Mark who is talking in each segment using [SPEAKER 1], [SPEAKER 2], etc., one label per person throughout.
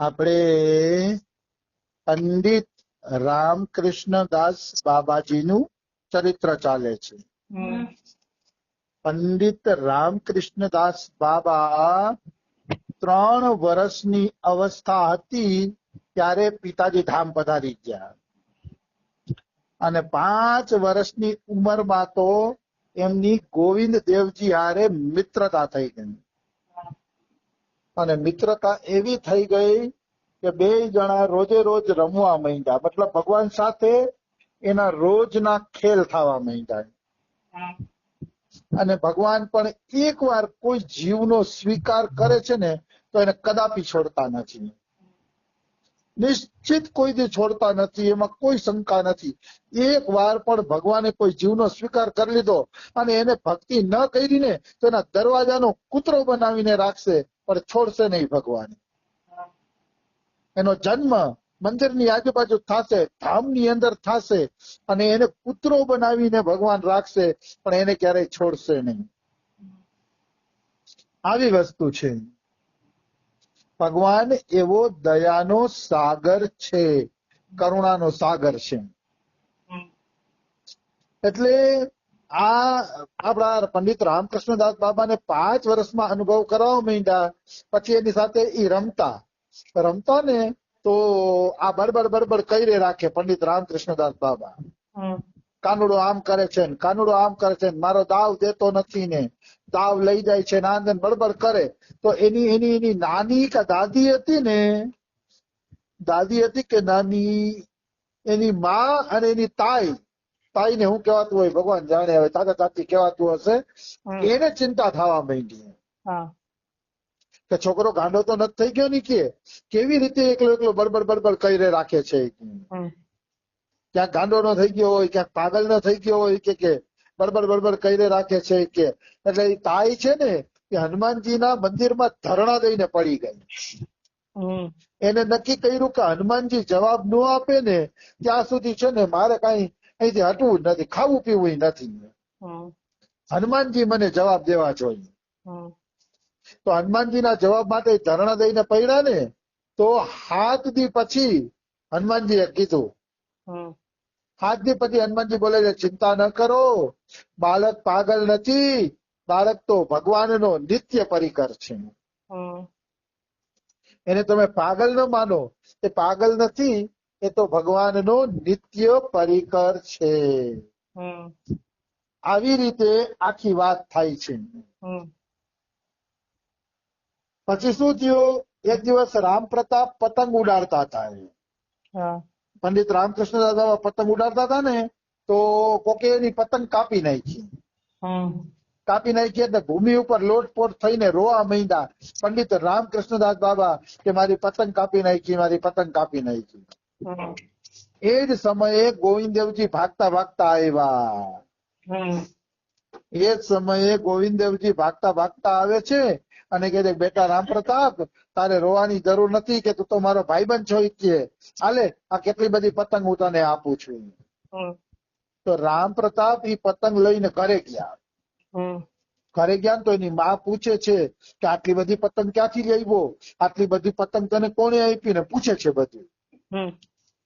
[SPEAKER 1] આપણે પંડિત રામકૃષ્ણદાસ બાબાજીનું ચરિત્ર ચાલે છે. પંડિત રામકૃષ્ણદાસ બાબા 3 વર્ષની અવસ્થા હતી ત્યારે પિતાજી ધામ પધારી ગયા, અને 5 વર્ષની ઉંમરમાં તો એમની ગોવિંદ દેવજી હારે મિત્રતા થઈ ગઈ, અને મિત્રતા એવી થઈ ગઈ કે 2 જણા રોજે રોજ રમવા માંડ્યા. મતલબ ભગવાન સાથે એના રોજના ખેલ થવા માંડ્યા. અને ભગવાન પણ એકવાર કોઈ જીવનો સ્વીકાર કરે છે ને તો એને કદાપી છોડતા નથી, નિશ્ચિત કોઈ દી છોડતા નથી, એમાં કોઈ શંકા નથી. એક વાર પણ ભગવાને કોઈ જીવનો સ્વીકાર કરી લીધો અને એને ભક્તિ ન કરી ને તો એના દરવાજાનો કૂતરો બનાવીને રાખશે, પણ છોડશે નહીં ભગવાન. એનો જન્મ મંદિરની આજુબાજુ થશે, ધામની અંદર થશે, અને એને કૂતરો બનાવીને ભગવાન રાખશે, પણ એને ક્યારેય છોડશે નહીં. આવી વસ્તુ છે. ભગવાન એવો દયાનો સાગર છે, કરુણાનો સાગર છે. એટલે આ આપણા પંડિત રામકૃષ્ણદાસ બાબાને 5 વર્ષમાં અનુભવ કરાવવા માંડ્યા. પછી એની સાથે એ રમતા ને તો આ બડબડ કરી રાખે પંડિત રામકૃષ્ણદાસ બાબા. કાનુડો આમ કરે છે ને કાનુડો આમ કરે છે ને, મારો દાવ દેતો નથી ને દાવ લઈ જાય છે ને, આનંદ બડબડ કરે. તો એની નાની કે દાદી હતી ને, દાદી હતી કે નાની, એની માં અને એની તાઈને હું કહેવાતું હોય ભગવાન જાણે, હવે તાતા તાતી કહેવાતું હશે, એને ચિંતા થવા માંડી કે છોકરો ગાંડો તો નથી થઈ ગયો ને, કે કેવી રીતે એકલો બડબડ કરી રાખે છે. ક્યાંક ગાંડો નો થઈ ગયો હોય, ક્યાંક પાગલ નો થઈ ગયો હોય, કે બડબડ કરી રાખે છે કે. એટલે એ તાઈ છે ને એ હનુમાનજીના મંદિરમાં ધરણા દઈને પડી ગઈ. એને નક્કી કર્યું કે હનુમાનજી જવાબ ન આપે ને ત્યાં સુધી છે ને મારે કઈ અહીંથી હટવું નથી, ખાવું પીવું નથી. હનુમાનજી મને જવાબ દેવા જોઈએ. તો હનુમાનજીના જવાબ માટે ધરણા દઈને પડ્યા ને, તો 7 દી પછી હનુમાનજીએ કીધું. 7 દી પછી હનુમાનજી બોલે છે, ચિંતા ન કરો, બાળક પાગલ નથી, બાળક તો ભગવાનનો નિત્ય પરિકર છે. એને તમે પાગલ ન માનો, એ પાગલ નથી, એ તો ભગવાનનો નિત્ય પરિકર છે. આવી રીતે આખી વાત થાય છે. પછી શું થયું, એક દિવસ રામ પ્રતાપ પતંગ ઉડાડતા હતા. પંડિત રામકૃષ્ણદાસ બાબા પતંગ ઉડાડતા હતા ને, તો કોકે એની પતંગ કાપી નાખી એટલે ભૂમિ ઉપર લોટપોટ થઈને રોવા માંડ્યા. પંડિત રામકૃષ્ણદાસ બાબા કે મારી પતંગ કાપી નાખી, મારી પતંગ કાપી નાખી. એ જ સમયે ગોવિંદદેવજી ભાગતા આવ્યા. એ જ સમયે ગોવિંદદેવજી ભાગતા આવે છે અને કહે છે, બેટા રામ પ્રતાપ, તારે રોવાની જરૂર નથી, કે તું તો મારો ભાઈબંધ છો, કે હાલે આ કેટલી બધી પતંગ હું તને આપું છું. તો રામ પ્રતાપ એ પતંગ લઈને ઘરે ગયા. તો એની માં પૂછે છે કે આટલી બધી પતંગ ક્યાંથી લાવ્યો, આટલી બધી પતંગ તને કોણે આપી, ને પૂછે છે બધું.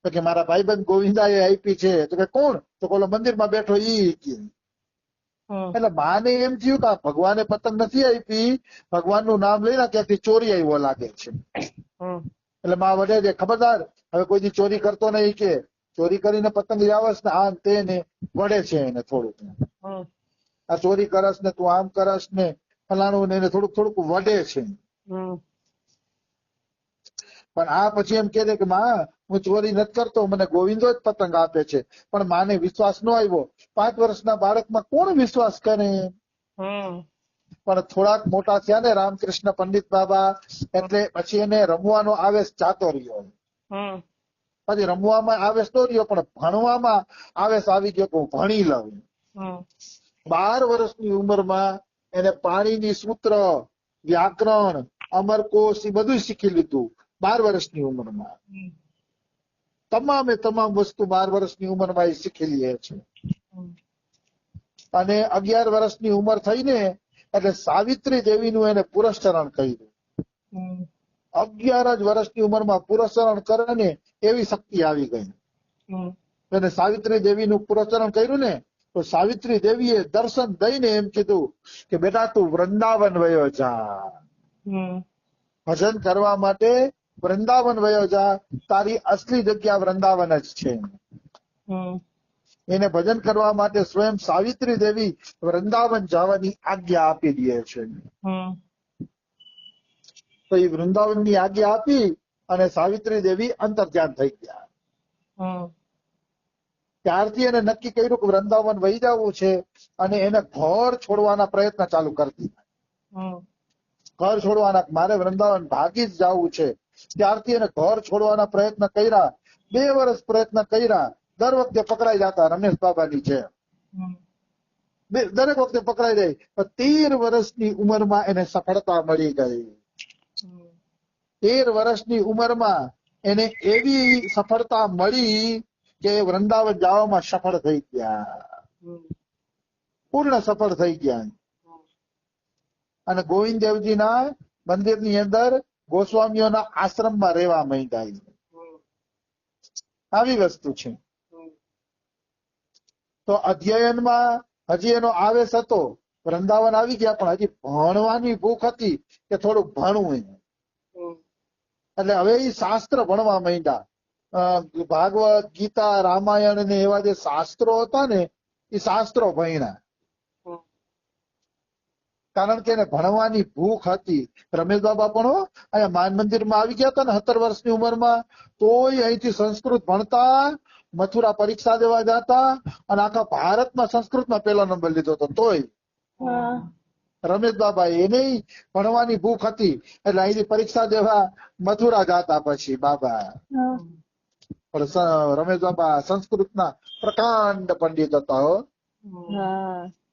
[SPEAKER 1] તો કે મારા ભાઈબંધ ગોવિંદાએ આપી છે. તો કે કોણ? તો ઓલો મંદિરમાં બેઠો ઈ. એટલે માને એમ થયું કે ભગવાને પતંગ નથી આપી, ભગવાનનું નામ લઈને ક્યાંથી ચોરી આવ્યો લાગે છે. એટલે માં વડે છે, ખબરદાર હવે કોઈ દી ચોરી કરતો નહીં, કે ચોરી કરીને પતંગ લાવસ ને આ તે ને વડે છે એને થોડુંક. આ ચોરી કરસ ને તું આમ કરસ ને ફલાણું ને એને થોડુંક વડે છે. પણ આ પછી એમ કે કે માં હું ચોરી નથી કરતો, મને ગોવિંદો જ પતંગ આપે છે. પણ માને વિશ્વાસ ન આવ્યો. 5 વર્ષના બાળકમાં કોણ વિશ્વાસ કરે? પણ થોડાક મોટા થયા ને રામકૃષ્ણ પંડિત બાબા, એટલે પછી એને રમવાનો આવેશ જાતો રહ્યો. પછી રમવામાં આવેશ તો રહ્યો, પણ ભણવામાં આવેશ આવી ગયો કે હું ભણી લઉં. 12 વર્ષની ઉંમરમાં એને પાણીની સૂત્ર, વ્યાકરણ, અમરકોશ એ બધું શીખી લીધું. 12 વર્ષની ઉંમરમાં તમામ વસ્તુ 12 વર્ષની ઉંમરમાં એ શીખી લે છે. અને 11 વર્ષની ઉંમર થઈને એટલે સાવિત્રી દેવીનું એને પુરસ્ચરણ કર્યું. 11 જ વર્ષની ઉંમરમાં પુરસ્ચરણ કરે ને એવી શક્તિ આવી ગઈ. અને સાવિત્રી દેવીનું પુરસ્ચરણ કર્યું ને તો સાવિત્રી દેવીએ દર્શન દઈને એમ કીધું કે બેટા તું વૃંદાવન વયો જા, ભજન કરવા માટે વૃંદાવન વયો જા, તારી અસલી જગ્યા વૃંદાવન જ છે. એને ભજન કરવા માટે સ્વયં સાવિત્રી દેવી વૃંદાવન જવાની આજ્ઞા આપી દે છે. તો એ વૃંદાવનની આજ્ઞા આપી અને સાવિત્રી દેવી અંતર્ધ્યાન થઈ ગયા. ત્યારથી એને નક્કી કર્યું કે વૃંદાવન વહી જવું છે અને એને ઘર છોડવાના પ્રયત્ન ચાલુ કરતી. ઘર છોડવાના, મારે વૃંદાવન ભાગી જ જવું છે. ત્યારથી એને ઘર છોડવાના પ્રયત્ન કર્યા. 2 વર્ષ પ્રયત્ન કર્યા. દર વખતે પકડાઈ જતા રમેશ બાબાની છે. દરેક વખતે પકડાઈ જાય. 13 વર્ષની ઉંમરમાં એને સફળતા મળી ગઈ. 13 વર્ષની ઉંમરમાં એને એવી સફળતા મળી કે વૃંદાવન જવામાં સફળ થઈ ગયા, પૂર્ણ સફળ થઈ ગયા. અને ગોવિંદ દેવજીના મંદિરની અંદર ગોસ્વામીઓના આશ્રમમાં રહેવા માંડ્યા. આવી વસ્તુ છે. તો અધ્યયનમાં હજી એનો આવેશ હતો. વૃંદાવન આવી ગયા પણ હજી ભણવાની ભૂખ હતી કે થોડુંક ભણવું એમ. એટલે હવે એ શાસ્ત્ર ભણવા માંડ્યા. ભાગવત, ગીતા, રામાયણ ને એવા જે શાસ્ત્રો હતા ને એ શાસ્ત્રો ભણ્યા. કારણ કે એને ભણવાની ભૂખ હતી. રમેશ બાબા પણ અહીંયા માન મંદિરમાં આવી ગયા હતા ને 17 વર્ષની ઉંમરમાં, તોય અહીંથી સંસ્કૃત ભણતા, મથુરા પરીક્ષા દેવા જતા અને આખા ભારતમાં સંસ્કૃતમાં 1લો નંબર લીધો હતો. તોય રમેશ બાબા એને ભણવાની ભૂખ હતી એટલે અહીંથી પરીક્ષા દેવા મથુરા જતા. પછી બાબા પણ રમેશ બાબા સંસ્કૃતના પ્રકાંડ પંડિત હતા.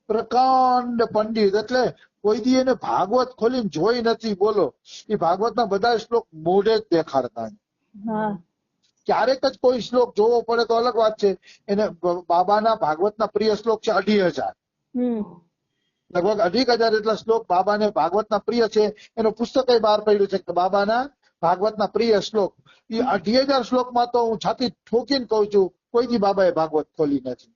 [SPEAKER 1] પ્રકાંડ પંડિત એટલે કોઈ દી એને ભાગવત ખોલીને જોઈ નથી. બોલો, એ ભાગવતના બધા શ્લોક મોઢે જ દેખાડતા. ક્યારેક જ કોઈ શ્લોક જોવો પડે તો અલગ વાત છે. એને બાબાના ભાગવતના પ્રિય શ્લોક છે 2,500, લગભગ 2,500 એટલા શ્લોક બાબાને ભાગવતના પ્રિય છે. એનું પુસ્તક બહાર પડ્યું છે કે બાબાના ભાગવતના પ્રિય શ્લોક. એ 2,500 શ્લોકમાં તો હું છાતી ઠોકીને કઉ છું કોઈ દી બાબાએ ભાગવત ખોલી નથી.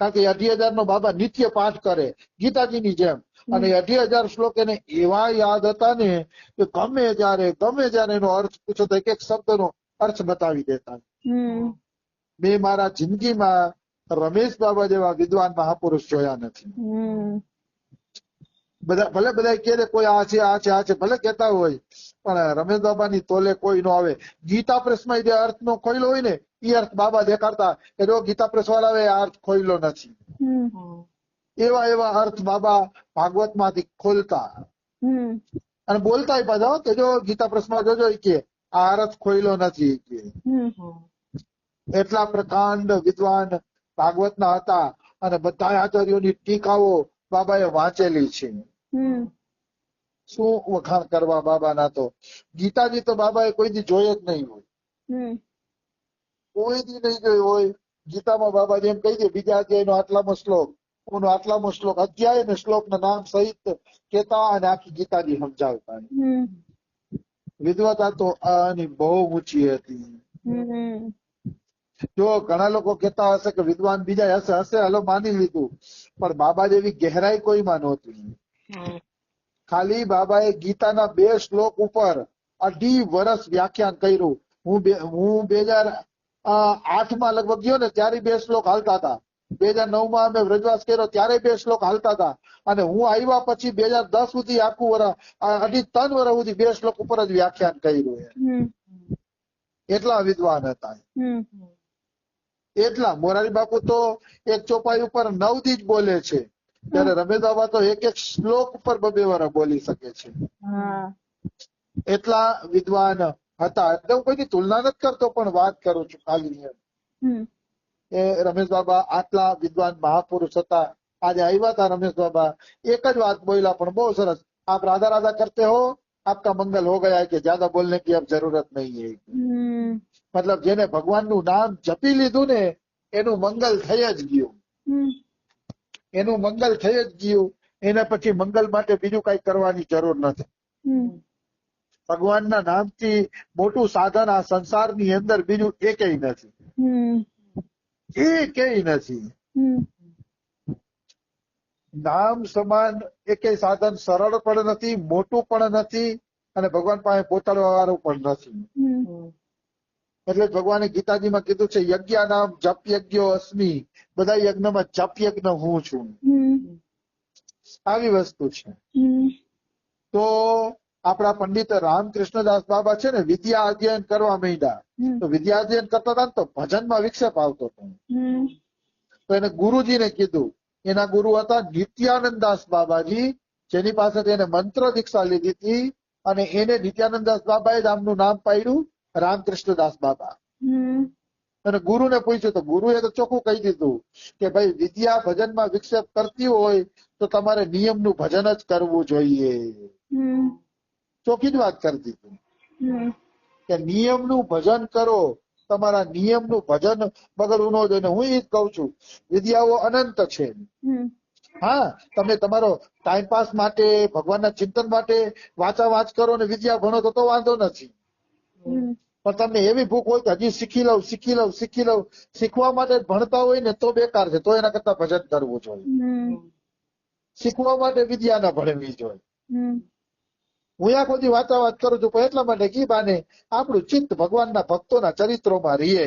[SPEAKER 1] કારણ કે 2,500 નો બાબા નિત્ય પાઠ કરે ગીતાજીની જેમ. અને 2,500 શ્લોક એને એવા યાદ હતા ને કે ગમે ત્યારે એનો અર્થ પૂછો તો એક શબ્દનો અર્થ બતાવી દેતા. મેં મારા જિંદગીમાં રમેશ બાબા જેવા વિદ્વાન મહાપુરુષ જોયા નથી. ભલે બધા કે કોઈ આ છે ભલે કેતા હોય પણ રમેશ બાબાની તોલે કોઈ નો આવે. ગીતા પ્રેસમાં જે અર્થ નો ખોઈલો હોય ને એ અર્થ બાબા દેખાડતા કે જો ગીતા પ્રેસ વાળા આ અર્થ ખોઈલો નથી. એવા અર્થ બાબા ભાગવત માંથી ખોલતા અને બોલતા પાછા કે જો ગીતા પ્રેસમાં જોજો કે આ અર્થ ખોઈલો નથી. એટલા પ્રકાંડ વિદ્વાન ભાગવતના હતા અને બધા આચાર્યોની ટીકાઓ બાબાએ વાંચેલી છે. શું વખાણ કરવા બાબાના. તો ગીતાજી તો બાબાએ કોઈ દી જોઈ જ નહીં હોય, કોઈ દી નહીં જોઈ હોય. ગીતામાં બાબા જેમ કહી દે બીજા અધ્યાયનો આટલામો શ્લોક, એનો આટલામો શ્લોક, અધ્યાય અને શ્લોકના નામ સહિત કેતા અને આખી ગીતાજી સમજાવતા. વિદ્વતા તો આની બહુ ઊંચી હતી. જો ઘણા લોકો કહેતા હશે કે વિદ્વાન બીજા હશે હલો માની લીધું, પણ બાબા જેવી ગહેરાઈ કોઈમાં નહોતી. ખાલી બાબાએ ગીતાના 2 શ્લોક ઉપર 2.5 વર્ષ વ્યાખ્યાન કર્યું. હું 2008માં લગભગ ગયો ને ત્યારે 2 શ્લોક હાલતા હતા. 2009માં અમે વ્રજવાસ કર્યો ત્યારે 2 શ્લોક હાલતા હતા. અને હું આવ્યા પછી 2010 સુધી આખું વર્ષ 2.5-3 વર્ષ સુધી 2 શ્લોક ઉપર જ વ્યાખ્યાન કર્યું. એટલા વિદ્વાન હતા. એટલા મોરારી બાપુ તો એક ચોપાઈ ઉપર 9 દી જ બોલે છે, ત્યારે રમેશ બાબા તો એક શ્લોક ઉપર 2 વર્ષ બોલી શકે છે. એટલા વિદ્વાન હતા. એટલે હું કોઈની તુલના નથી કરતો પણ વાત કરું છું ખાલી. એ રમેશ બાબા આટલા વિદ્વાન મહાપુરુષ હતા. આજે આવ્યા હતા રમેશ બાબા, એક જ વાત બોલ્યા પણ બહુ સરસ. આપ રાધા રાધા કરતે હો, आपका मंगल हो गया है कि ज्यादा बोलने की अब जरूरत नहीं है. मतलब જેને ભગવાનનું નામ જપી લીધું ને એનું મંગલ થઈ જ ગયું. એનું મંગલ થઈ જ ગયું. એના પછી મંગલ માટે બીજું કઈ કરવાની જરૂર નથી. ભગવાનના નામથી મોટું સાધન આ સંસારની અંદર બીજું એકેય નથી, એકેય નથી. નામ સમાન એકેય સાધન સરળ પણ નથી, મોટું પણ નથી, અને ભગવાન પાસે પહોંચાડવા વાળું પણ નથી. એટલે જ ભગવાને ગીતાજીમાં કીધું છે, યજ્ઞ નામ જપ યજ્ઞો અસ્મિ, બધા યજ્ઞમાં જપ યજ્ઞ હું છું. આવી વસ્તુ છે. તો આપણા પંડિત રામકૃષ્ણદાસ બાબા છે ને, વિદ્યા અધ્યયન કરવા માંડ્યા. તો વિદ્યા અધ્યયન કરતા હતા ને તો ભજનમાં વિક્ષેપ આવતો હતો. તો એને ગુરુજીને કીધું, એના ગુરુ હતા નિત્યાનંદદાસ બાબાજી, જેની પાસેથી એને મંત્ર દીક્ષા લીધી હતી, અને એને નિત્યાનંદદાસ બાબાએ જ આમનું નામ પાડ્યું રામકૃષ્ણદાસ બાબા. અને ગુરુને પૂછ્યું તો ગુરુએ તો ચોખ્ખું કહી દીધું કે ભાઈ વિદ્યા ભજનમાં વિક્ષેપ કરતી હોય તો તમારે નિયમનું ભજન જ કરવું જોઈએ. ચોખ્ખી જ વાત કરી દીધું કે નિયમનું ભજન કરો, તમારા નિયમનું ભજન બગડવું ન જોઈએ. હું એ જ કઉ છું, વિદ્યાઓ અનંત છે. હા, તમે તમારો ટાઈમપાસ માટે, ભગવાનના ચિંતન માટે વાંચા વાંચ કરો ને વિદ્યા ભણો તો વાંધો નથી. પણ તમને એવી ભૂખ હોય કે હજી શીખી લઉં, શીખવા માટે ભણતા હોય ને તો બેકાર છે. તો એના કરતા ભજન કરવું જોઈએ. શીખવા માટે વિદ્યા ના ભણવી જોઈએ. હું આ કોઈ વાંચા વાત કરું છું પણ એટલા માટે કી બાને આપણું ચિત્ત ભગવાનના ભક્તોના ચરિત્રોમાં રહીએ.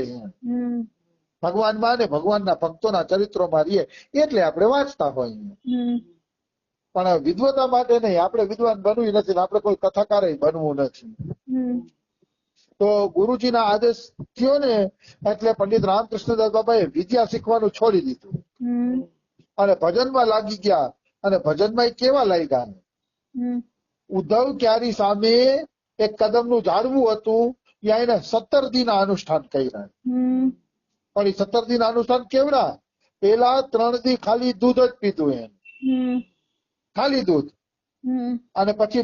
[SPEAKER 1] ભગવાનમાં ને ભગવાનના ભક્તોના ચરિત્રોમાં રહીએ એટલે આપણે વાંચતા હોઈએ. પણ વિદ્વતા માટે નહીં, આપણે વિદ્વાન બનવું નથી, આપણે કોઈ કથાકાર બનવું નથી. તો ગુરુજીના આદેશ થયો ને એટલે પંડિત રામકૃષ્ણદાસ બાબાએ વિદ્યા શીખવાનું છોડી દીધું અને ભજનમાં લાગી ગયા. અને ભજનમાં કેવા લાગ્યા, ઉદ્ધવ ક્યારી સામે એક કદમનું ઝાડવું હતું, ત્યાં એને 17 દિન અનુષ્ઠાન કર્યા. પણ એ 17 દિન અનુષ્ઠાન કેવડા, પેલા 3 દી ખાલી દૂધ જ પીધું, એમ ખાલી દૂધ, અને પછી